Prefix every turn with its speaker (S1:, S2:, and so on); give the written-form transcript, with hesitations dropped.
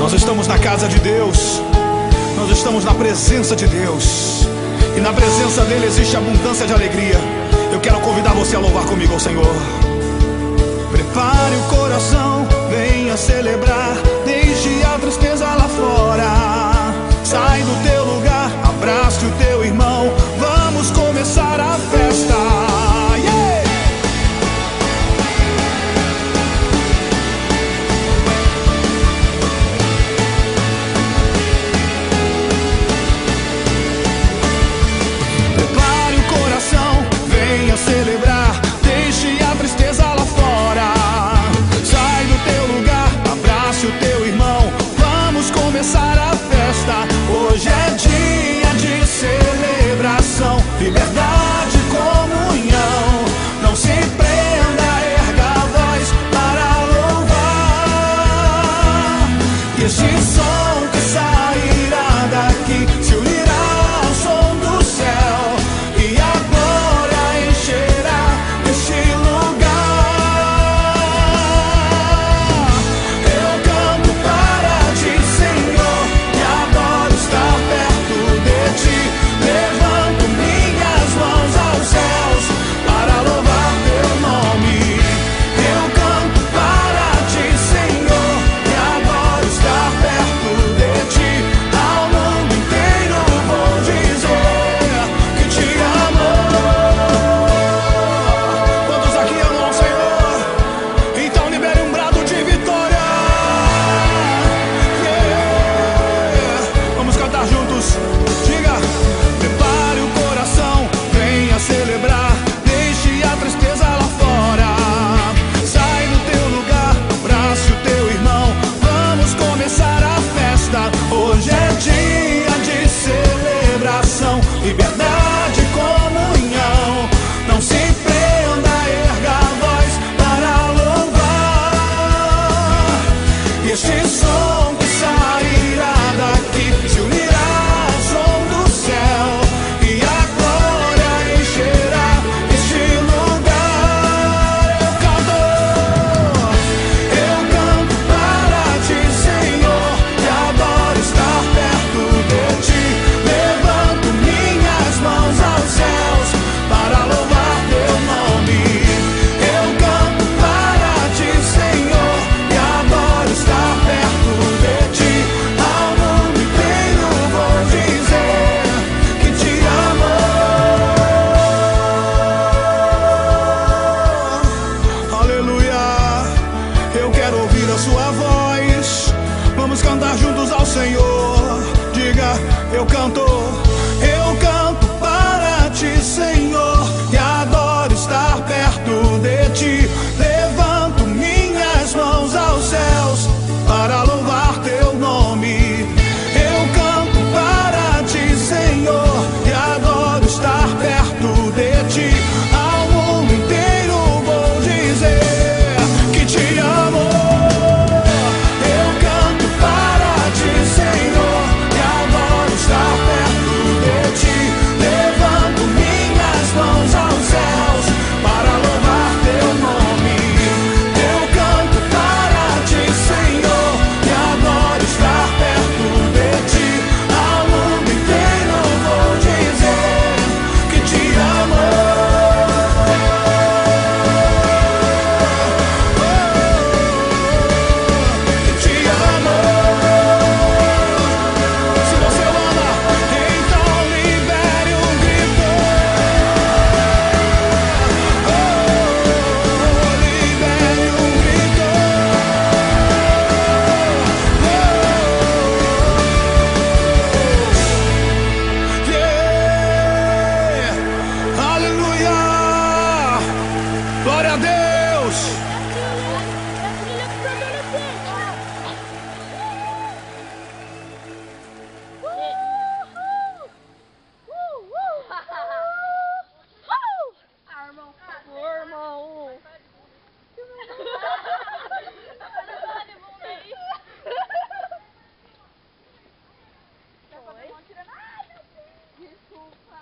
S1: Nós estamos na casa de Deus, nós estamos na presença de Deus, e na presença dele existe abundância de alegria. Eu quero convidar você a louvar comigo ao Senhor. Prepare o coração, venha celebrar, deixe a tristeza lá fora. Sai do teu lugar, abrace o teu irmão, vamos começar a festa. Yeah! Prepare o coração, venha celebrar, deixe a tristeza lá fora. Sai do teu lugar, abrace o teu irmão, vamos começar a festa. Hoje é dia de celebração, liberdade, comunhão. Não se prenda, erga a voz para louvar. E este som que sairá daqui se unirá ao som do céu, e a glória encherá este lugar. Eu canto para ti, Senhor, e adoro estar perto de ti. Levanto minhas mãos aos céus para louvar teu nome. Eu canto para ti, Senhor, e adoro estar perto de ti. Ao mundo inteiro vou dizer que te amo. Quantos aqui amam ao Senhor? Então libere um brado de vitória. Yeah! Vamos cantar juntos. Diga: prepare o coração, venha celebrar, deixe a tristeza lá fora. Sai do teu lugar, abrace o teu irmão, vamos começar a festa. Hoje é dia de celebração, liberdade, comunhão. Não se prenda, erga a voz para louvar. E este som que sairá daqui se unirá ao som do céu, e a glória encherá este lugar. Eu canto para ti, Senhor, e adoro estar perto de ti. Levanto minhas mãos aos céus para louvar teu nome. Eu canto para ti, Senhor, e adoro estar perto de ti. Ao mundo inteiro vou dizer que te amo. Aleluia! Eu quero ouvir a sua voz. Vamos cantar juntos ao Senhor. Diga: eu canto para ti, Senhor, e adoro estar perto de ti. Levanto minhas mãos aos céus para louvar teu nome. Eu canto para ti, Senhor, e adoro estar perto de ti. Ao mundo inteiro vou dizer que te amo. Eu canto para ti, Senhor, e adoro estar perto de ti. Levanto minhas mãos aos céus para louvar teu nome. Eu canto para ti, Senhor, e adoro estar perto de ti. Ao mundo inteiro vou dizer que te amo. Que te amo. Se você ama, então libere um grito. Libere um grito. Yeah! Aleluia! Glória a Deus!
S2: Desculpa.